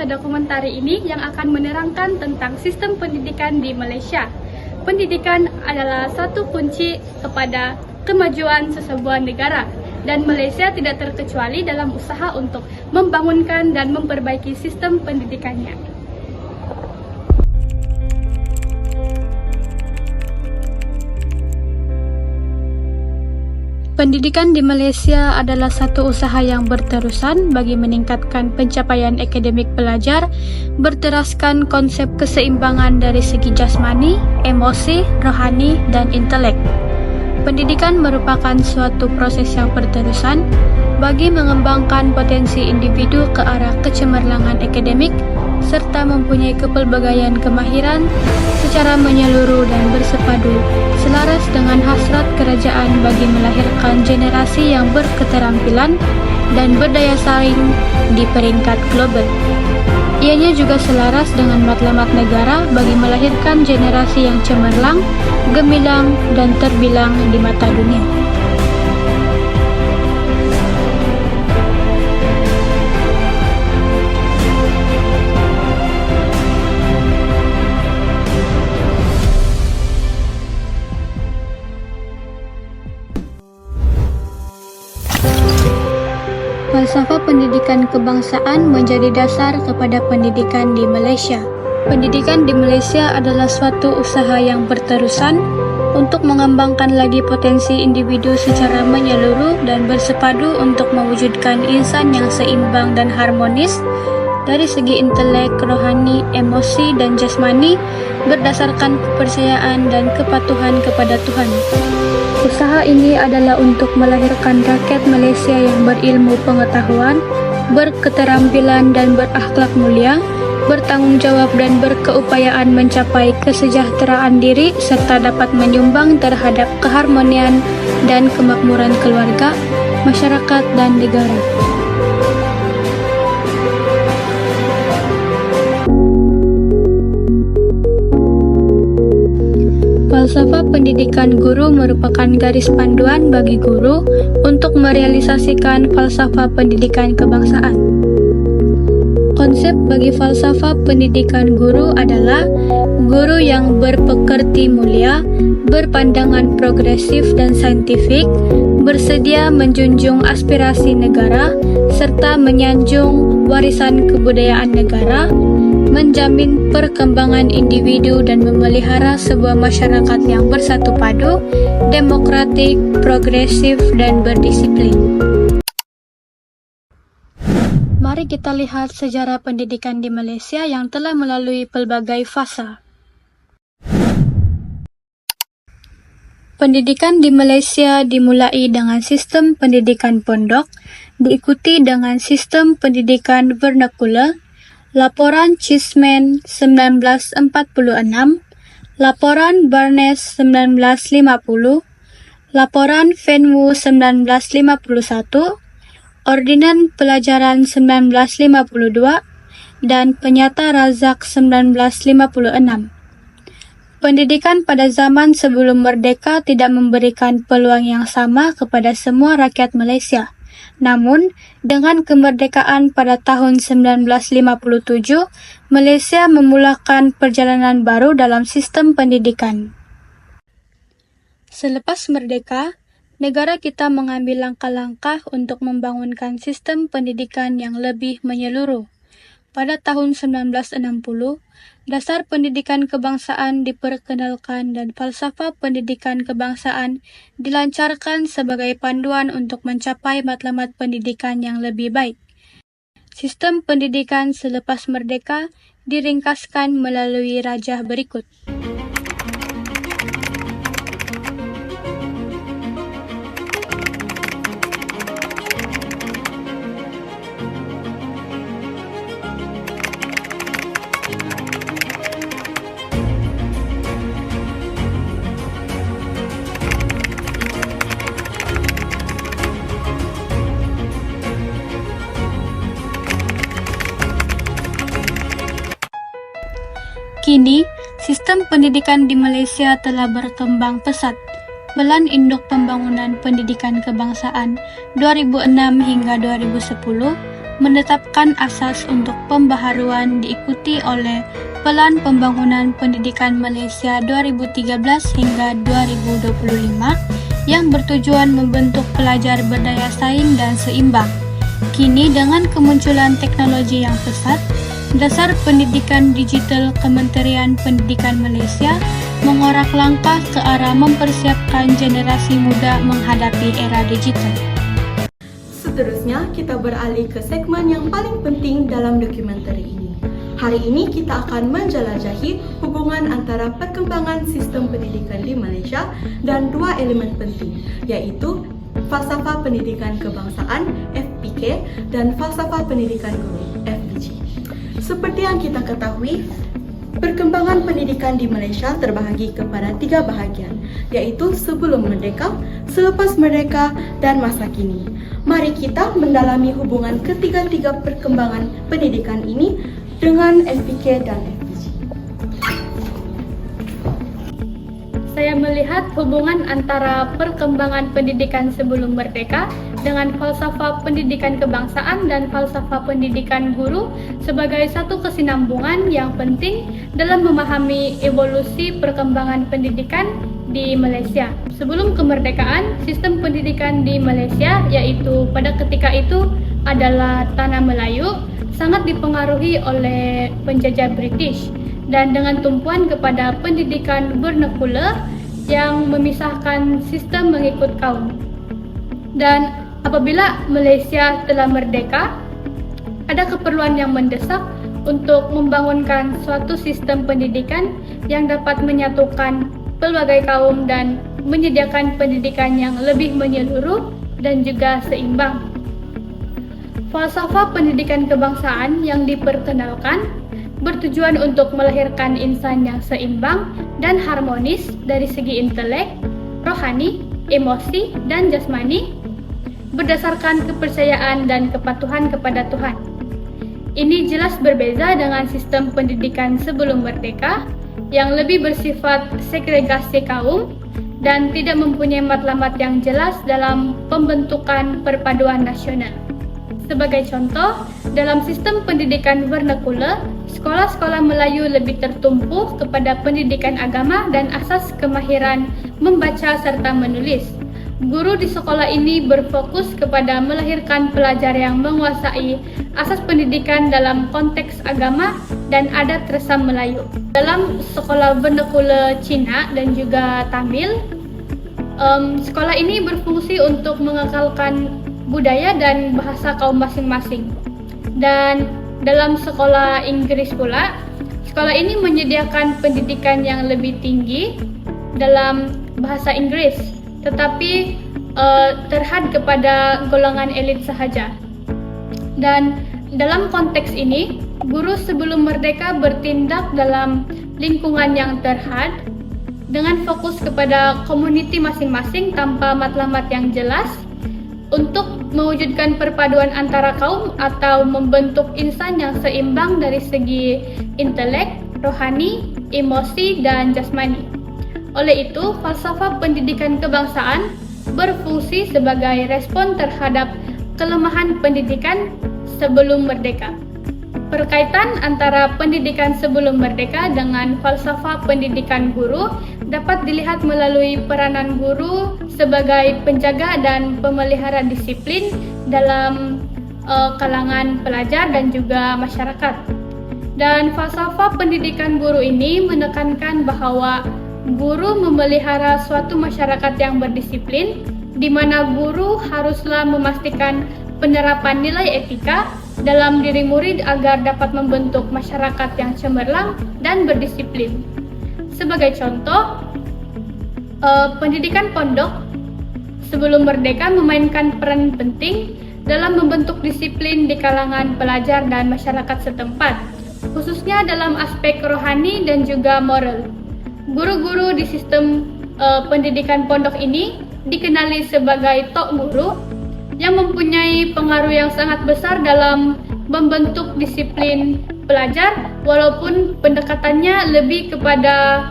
dokumentari ini yang akan menerangkan tentang sistem pendidikan di Malaysia. Pendidikan adalah satu kunci kepada kemajuan sesebuah negara, dan Malaysia tidak terkecuali dalam usaha untuk membangunkan dan memperbaiki sistem pendidikannya. Pendidikan di Malaysia adalah satu usaha yang berterusan bagi meningkatkan pencapaian akademik pelajar, berteraskan konsep keseimbangan dari segi jasmani, emosi, rohani, dan intelek. Pendidikan merupakan suatu proses yang berterusan bagi mengembangkan potensi individu ke arah kecemerlangan akademik serta mempunyai kepelbagaian kemahiran secara menyeluruh dan bersepadu, selaras dengan hasrat kerajaan bagi melahirkan generasi yang berketerampilan dan berdaya saing di peringkat global. Ianya juga selaras dengan matlamat negara bagi melahirkan generasi yang cemerlang, gemilang, dan terbilang di mata dunia. Falsafah pendidikan kebangsaan menjadi dasar kepada pendidikan di Malaysia. Pendidikan di Malaysia adalah suatu usaha yang berterusan untuk mengembangkan lagi potensi individu secara menyeluruh dan bersepadu untuk mewujudkan insan yang seimbang dan harmonis dari segi intelek, rohani, emosi, dan jasmani berdasarkan kepercayaan dan kepatuhan kepada Tuhan. Usaha ini adalah untuk melahirkan rakyat Malaysia yang berilmu pengetahuan, berketerampilan dan berakhlak mulia, bertanggung jawab dan berkeupayaan mencapai kesejahteraan diri serta dapat menyumbang terhadap keharmonian dan kemakmuran keluarga, masyarakat, dan negara. Falsafah pendidikan guru merupakan garis panduan bagi guru untuk merealisasikan falsafah pendidikan kebangsaan. Konsep bagi falsafah pendidikan guru adalah guru yang berpekerti mulia, berpandangan progresif dan saintifik, bersedia menjunjung aspirasi negara, serta menyanjung warisan kebudayaan negara, menjamin perkembangan individu dan memelihara sebuah masyarakat yang bersatu padu, demokratik, progresif, dan berdisiplin. Mari kita lihat sejarah pendidikan di Malaysia yang telah melalui pelbagai fasa. Pendidikan di Malaysia dimulai dengan sistem pendidikan pondok, diikuti dengan sistem pendidikan vernakular, Laporan Cheeseman 1946, Laporan Barnes 1950, Laporan Fenwu 1951, Ordinan Pelajaran 1952, dan Penyata Razak 1956. Pendidikan pada zaman sebelum merdeka tidak memberikan peluang yang sama kepada semua rakyat Malaysia. Namun, dengan kemerdekaan pada tahun 1957, Malaysia memulakan perjalanan baru dalam sistem pendidikan. Selepas merdeka, negara kita mengambil langkah-langkah untuk membangunkan sistem pendidikan yang lebih menyeluruh. Pada tahun 1960, dasar pendidikan kebangsaan diperkenalkan dan falsafah pendidikan kebangsaan dilancarkan sebagai panduan untuk mencapai matlamat pendidikan yang lebih baik. Sistem pendidikan selepas merdeka diringkaskan melalui rajah berikut. Kini, sistem pendidikan di Malaysia telah berkembang pesat. Belan Induk Pembangunan Pendidikan Kebangsaan 2006 hingga 2010 menetapkan asas untuk pembaharuan diikuti oleh Pelan Pembangunan Pendidikan Malaysia 2013 hingga 2025 yang bertujuan membentuk pelajar berdaya saing dan seimbang. Kini dengan kemunculan teknologi yang pesat, Dasar Pendidikan Digital Kementerian Pendidikan Malaysia mengorak langkah ke arah mempersiapkan generasi muda menghadapi era digital. Seterusnya, kita beralih ke segmen yang paling penting dalam dokumenter ini. Hari ini kita akan menjelajahi hubungan antara perkembangan sistem pendidikan di Malaysia dan dua elemen penting, yaitu Falsafah Pendidikan Kebangsaan (FPK) dan Falsafah Pendidikan Guru (FPG). Seperti yang kita ketahui, perkembangan pendidikan di Malaysia terbahagi kepada 3 bahagian, yaitu sebelum merdeka, selepas merdeka, dan masa kini. Mari kita mendalami hubungan ketiga-tiga perkembangan pendidikan ini dengan FPK dan FPG. Saya melihat hubungan antara perkembangan pendidikan sebelum merdeka dengan falsafah pendidikan kebangsaan dan falsafah pendidikan guru sebagai satu kesinambungan yang penting dalam memahami evolusi perkembangan pendidikan di Malaysia. Sebelum kemerdekaan, sistem pendidikan di Malaysia, yaitu pada ketika itu adalah Tanah Melayu, sangat dipengaruhi oleh penjajah British dan dengan tumpuan kepada pendidikan vernacular yang memisahkan sistem mengikut kaum. Dan apabila Malaysia telah merdeka, ada keperluan yang mendesak untuk membangunkan suatu sistem pendidikan yang dapat menyatukan pelbagai kaum dan menyediakan pendidikan yang lebih menyeluruh dan juga seimbang. Falsafah pendidikan kebangsaan yang diperkenalkan bertujuan untuk melahirkan insan yang seimbang dan harmonis dari segi intelek, rohani, emosi, dan jasmani, berdasarkan kepercayaan dan kepatuhan kepada Tuhan. Ini jelas berbeza dengan sistem pendidikan sebelum merdeka yang lebih bersifat segregasi kaum dan tidak mempunyai matlamat yang jelas dalam pembentukan perpaduan nasional. Sebagai contoh, dalam sistem pendidikan vernacular, sekolah-sekolah Melayu lebih tertumpu kepada pendidikan agama dan asas kemahiran membaca serta menulis. Guru di sekolah ini berfokus kepada melahirkan pelajar yang menguasai asas pendidikan dalam konteks agama dan adat resam Melayu. Dalam sekolah vernacular Cina dan juga Tamil, sekolah ini berfungsi untuk mengekalkan budaya dan bahasa kaum masing-masing. Dan dalam sekolah Inggris pula, sekolah ini menyediakan pendidikan yang lebih tinggi dalam bahasa Inggris, tetapi terhad kepada golongan elit sahaja. Dan dalam konteks ini, guru sebelum merdeka bertindak dalam lingkungan yang terhad dengan fokus kepada komuniti masing-masing tanpa matlamat yang jelas untuk mewujudkan perpaduan antara kaum atau membentuk insan yang seimbang dari segi intelek, rohani, emosi, dan jasmani. Oleh itu, falsafah pendidikan kebangsaan berfungsi sebagai respon terhadap kelemahan pendidikan sebelum merdeka. Perkaitan antara pendidikan sebelum merdeka dengan falsafah pendidikan guru dapat dilihat melalui peranan guru sebagai penjaga dan pemelihara disiplin dalam kalangan pelajar dan juga masyarakat. Dan falsafah pendidikan guru ini menekankan bahwa guru memelihara suatu masyarakat yang berdisiplin, di mana guru haruslah memastikan penerapan nilai etika dalam diri murid agar dapat membentuk masyarakat yang cemerlang dan berdisiplin. Sebagai contoh, pendidikan pondok sebelum merdeka memainkan peran penting dalam membentuk disiplin di kalangan pelajar dan masyarakat setempat, khususnya dalam aspek rohani dan juga moral. Guru-guru di sistem pendidikan pondok ini dikenali sebagai tok guru yang mempunyai pengaruh yang sangat besar dalam membentuk disiplin pelajar, walaupun pendekatannya lebih kepada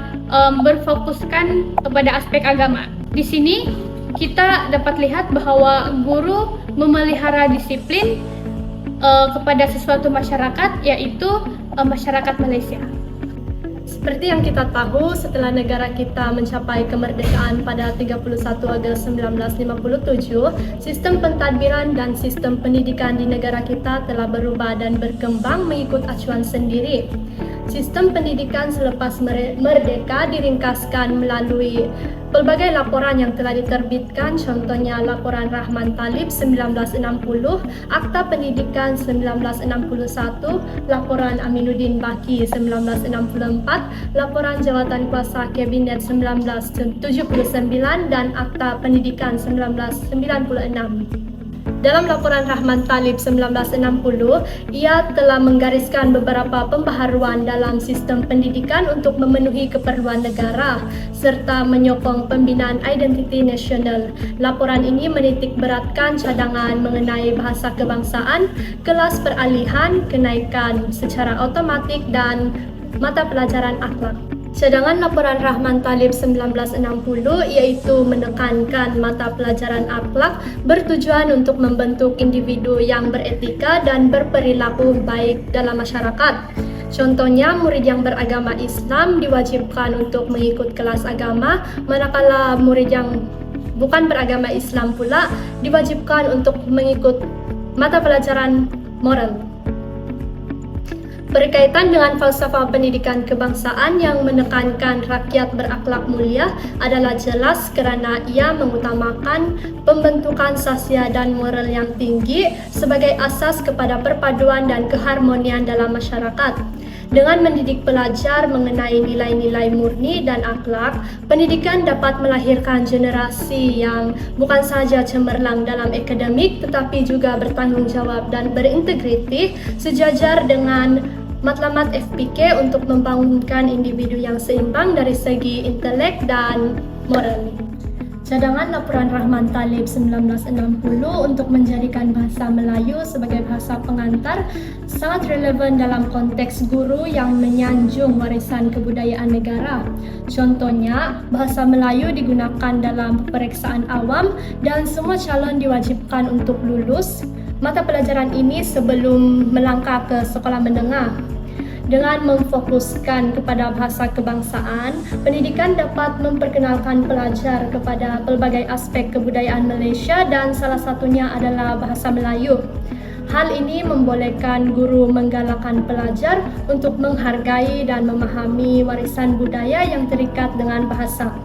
berfokuskan kepada aspek agama. Di sini kita dapat lihat bahwa guru memelihara disiplin kepada sesuatu masyarakat, yaitu masyarakat Malaysia. Seperti yang kita tahu, setelah negara kita mencapai kemerdekaan pada 31 Ogos 1957, sistem pentadbiran dan sistem pendidikan di negara kita telah berubah dan berkembang mengikut acuan sendiri. Sistem pendidikan selepas merdeka diringkaskan melalui pelbagai laporan yang telah diterbitkan, contohnya Laporan Rahman Talib 1960, Akta Pendidikan 1961, Laporan Aminuddin Baki 1964, Laporan Jawatan Kuasa Kabinet 1979, dan Akta Pendidikan 1996. Dalam Laporan Rahman Talib 1960, ia telah menggariskan beberapa pembaharuan dalam sistem pendidikan untuk memenuhi keperluan negara serta menyokong pembinaan identiti nasional. Laporan ini menitik beratkan cadangan mengenai bahasa kebangsaan, kelas peralihan, kenaikan secara otomatik, dan mata pelajaran akhlak. Cadangan Laporan Rahman Talib 1960 iaitu menekankan mata pelajaran akhlak bertujuan untuk membentuk individu yang beretika dan berperilaku baik dalam masyarakat. Contohnya, murid yang beragama Islam diwajibkan untuk mengikut kelas agama, manakala murid yang bukan beragama Islam pula diwajibkan untuk mengikut mata pelajaran moral. Berkaitan dengan falsafah pendidikan kebangsaan yang menekankan rakyat berakhlak mulia adalah jelas kerana ia mengutamakan pembentukan sasial dan moral yang tinggi sebagai asas kepada perpaduan dan keharmonian dalam masyarakat. Dengan mendidik pelajar mengenai nilai-nilai murni dan akhlak, pendidikan dapat melahirkan generasi yang bukan sahaja cemerlang dalam akademik tetapi juga bertanggungjawab dan berintegriti sejajar dengan matlamat FPK untuk membangunkan individu yang seimbang dari segi intelek dan moral. Cadangan Laporan Rahman Talib 1960 untuk menjadikan bahasa Melayu sebagai bahasa pengantar sangat relevan dalam konteks guru yang menyanjung warisan kebudayaan negara. Contohnya, bahasa Melayu digunakan dalam peperiksaan awam dan semua calon diwajibkan untuk lulus mata pelajaran ini sebelum melangkah ke sekolah menengah. Dengan memfokuskan kepada bahasa kebangsaan, pendidikan dapat memperkenalkan pelajar kepada pelbagai aspek kebudayaan Malaysia dan salah satunya adalah bahasa Melayu. Hal ini membolehkan guru menggalakkan pelajar untuk menghargai dan memahami warisan budaya yang terikat dengan bahasa.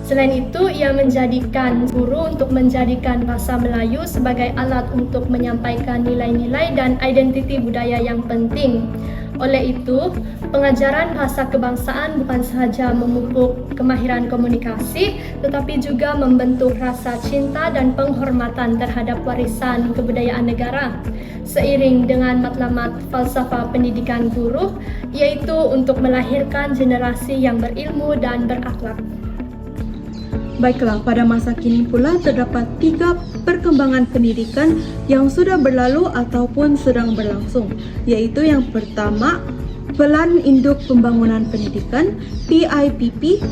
Selain itu, ia menjadikan guru untuk menjadikan bahasa Melayu sebagai alat untuk menyampaikan nilai-nilai dan identiti budaya yang penting. Oleh itu, pengajaran bahasa kebangsaan bukan sahaja memupuk kemahiran komunikasi, tetapi juga membentuk rasa cinta dan penghormatan terhadap warisan kebudayaan negara. Seiring dengan matlamat falsafah pendidikan guru, yaitu untuk melahirkan generasi yang berilmu dan berakhlak. Baiklah, pada masa kini pula terdapat 3 perkembangan pendidikan yang sudah berlalu ataupun sedang berlangsung, iaitu yang pertama, Pelan Induk Pembangunan Pendidikan PIPP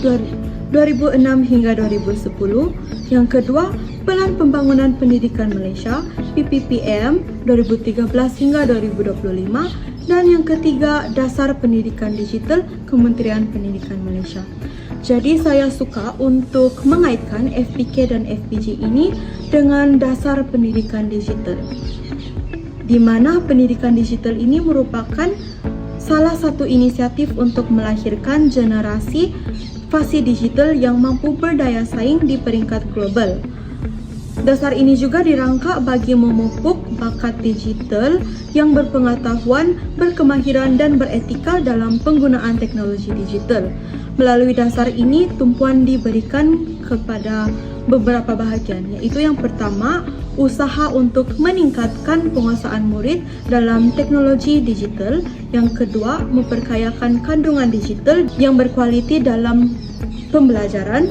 2006 hingga 2010, yang kedua, Pelan Pembangunan Pendidikan Malaysia PPPM 2013 hingga 2025, dan yang ketiga, Dasar Pendidikan Digital Kementerian Pendidikan Malaysia. Jadi saya suka untuk mengaitkan FPK dan FPG ini dengan dasar pendidikan digital, di mana pendidikan digital ini merupakan salah satu inisiatif untuk melahirkan generasi fasih digital yang mampu berdaya saing di peringkat global. Dasar ini juga dirangka bagi memupuk bakat digital yang berpengetahuan, berkemahiran dan beretika dalam penggunaan teknologi digital. Melalui dasar ini, tumpuan diberikan kepada beberapa bahagian, yaitu yang pertama, usaha untuk meningkatkan penguasaan murid dalam teknologi digital. Yang kedua, memperkayakan kandungan digital yang berkualiti dalam pembelajaran.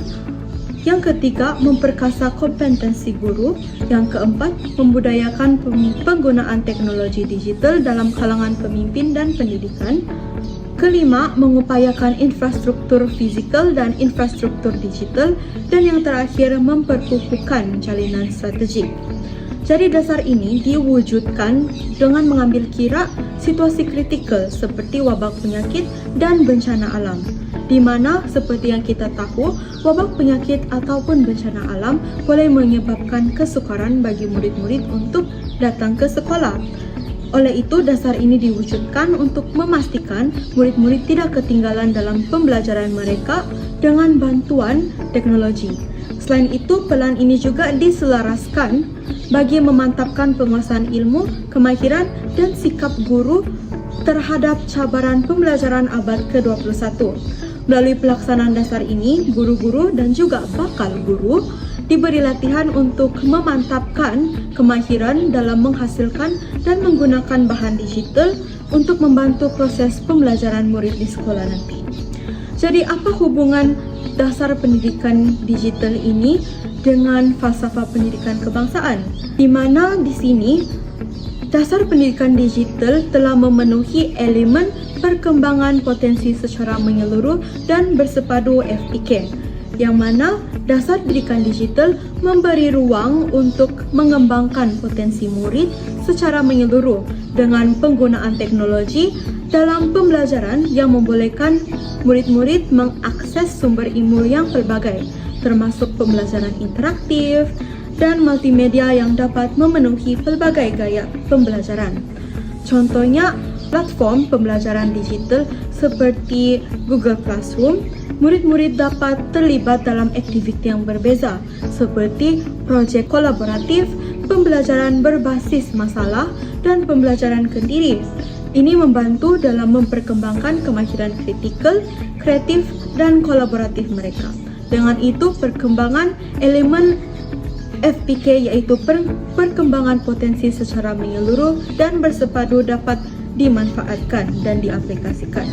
Yang ketiga, memperkasa kompetensi guru. Yang keempat, membudayakan penggunaan teknologi digital dalam kalangan pemimpin dan pendidikan. Kelima, mengupayakan infrastruktur fizikal dan infrastruktur digital. Dan yang terakhir, memperkukuhkan jalinan strategik. Jadi dasar ini diwujudkan dengan mengambil kira situasi kritikal seperti wabak penyakit dan bencana alam. Di mana seperti yang kita tahu, wabak penyakit ataupun bencana alam boleh menyebabkan kesukaran bagi murid-murid untuk datang ke sekolah. Oleh itu, dasar ini diwujudkan untuk memastikan murid-murid tidak ketinggalan dalam pembelajaran mereka dengan bantuan teknologi. Selain itu, pelan ini juga diselaraskan bagi memantapkan penguasaan ilmu, kemahiran, dan sikap guru terhadap cabaran pembelajaran abad ke-21. Melalui pelaksanaan dasar ini, guru-guru dan juga bakal guru diberi latihan untuk memantapkan kemahiran dalam menghasilkan dan menggunakan bahan digital untuk membantu proses pembelajaran murid di sekolah nanti. Jadi, apa hubungan dasar pendidikan digital ini dengan falsafah pendidikan kebangsaan? Di mana di sini dasar pendidikan digital telah memenuhi elemen perkembangan potensi secara menyeluruh dan bersepadu FPK, yang mana dasar pendidikan digital memberi ruang untuk mengembangkan potensi murid secara menyeluruh dengan penggunaan teknologi dalam pembelajaran yang membolehkan murid-murid mengakses sumber ilmu yang pelbagai, termasuk pembelajaran interaktif dan multimedia yang dapat memenuhi pelbagai gaya pembelajaran. Contohnya, platform pembelajaran digital seperti Google Classroom, murid-murid dapat terlibat dalam aktiviti yang berbeza seperti proyek kolaboratif, pembelajaran berbasis masalah, dan pembelajaran kendiri. Ini membantu dalam memperkembangkan kemahiran kritikal, kreatif, dan kolaboratif mereka. Dengan itu, perkembangan elemen FPK yaitu perkembangan potensi secara menyeluruh dan bersepadu dapat dimanfaatkan dan diaplikasikan.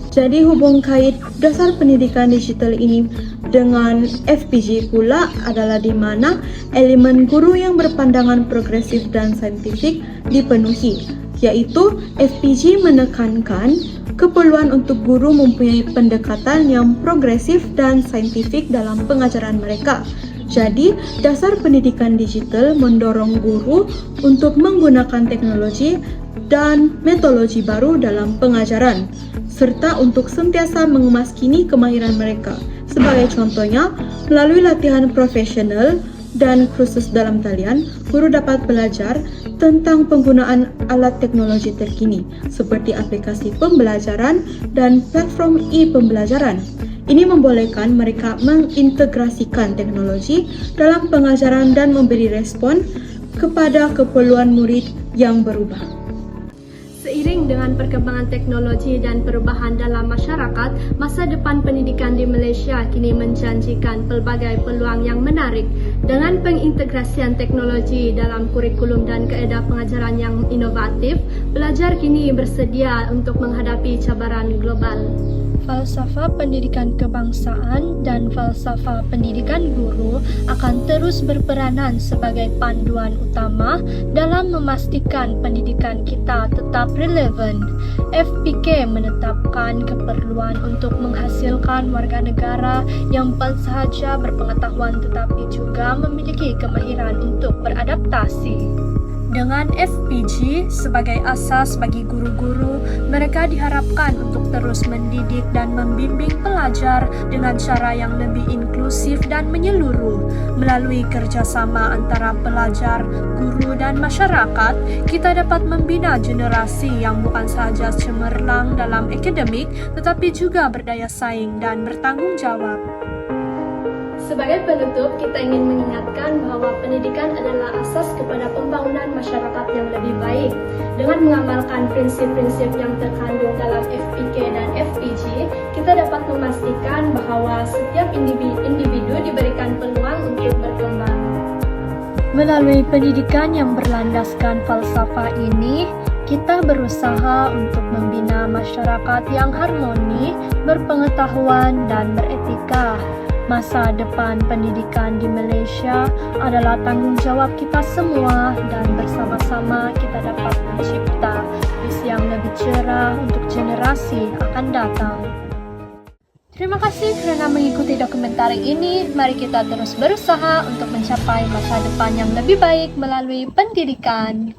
Jadi hubung kait dasar pendidikan digital ini dengan FPG pula adalah di mana elemen guru yang berpandangan progresif dan saintifik dipenuhi, yaitu FPG menekankan keperluan untuk guru mempunyai pendekatan yang progresif dan saintifik dalam pengajaran mereka. Jadi, dasar pendidikan digital mendorong guru untuk menggunakan teknologi dan metodologi baru dalam pengajaran, serta untuk sentiasa mengemaskini kemahiran mereka. Sebagai contohnya, melalui latihan profesional dan kursus dalam talian, guru dapat belajar tentang penggunaan alat teknologi terkini, seperti aplikasi pembelajaran dan platform e-pembelajaran. Ini membolehkan mereka mengintegrasikan teknologi dalam pengajaran dan memberi respon kepada keperluan murid yang berubah. Seiring dengan perkembangan teknologi dan perubahan dalam masyarakat, masa depan pendidikan di Malaysia kini menjanjikan pelbagai peluang yang menarik. Dengan pengintegrasian teknologi dalam kurikulum dan kaedah pengajaran yang inovatif, pelajar kini bersedia untuk menghadapi cabaran global. Falsafah pendidikan kebangsaan dan falsafah pendidikan guru akan terus berperanan sebagai panduan utama dalam memastikan pendidikan kita tetap relevan. FPK menetapkan keperluan untuk menghasilkan warga negara yang bukan sahaja berpengetahuan tetapi juga memiliki kemahiran untuk beradaptasi. Dengan FPG sebagai asas bagi guru-guru, mereka diharapkan untuk terus mendidik dan membimbing pelajar dengan cara yang lebih inklusif dan menyeluruh. Melalui kerjasama antara pelajar, guru, dan masyarakat, kita dapat membina generasi yang bukan sahaja cemerlang dalam akademik, tetapi juga berdaya saing dan bertanggung jawab. Sebagai penutup, kita ingin mengingatkan bahwa pendidikan adalah asas kepada pembangunan masyarakat yang lebih baik. Dengan mengamalkan prinsip-prinsip yang terkandung dalam FPK dan FPG, kita dapat memastikan bahwa setiap individu diberikan peluang untuk berkembang. Melalui pendidikan yang berlandaskan falsafah ini, kita berusaha untuk membina masyarakat yang harmoni, berpengetahuan, dan beretika. Masa depan pendidikan di Malaysia adalah tanggung jawab kita semua dan bersama-sama kita dapat mencipta visi yang lebih cerah untuk generasi akan datang. Terima kasih karena mengikuti dokumenter ini. Mari kita terus berusaha untuk mencapai masa depan yang lebih baik melalui pendidikan.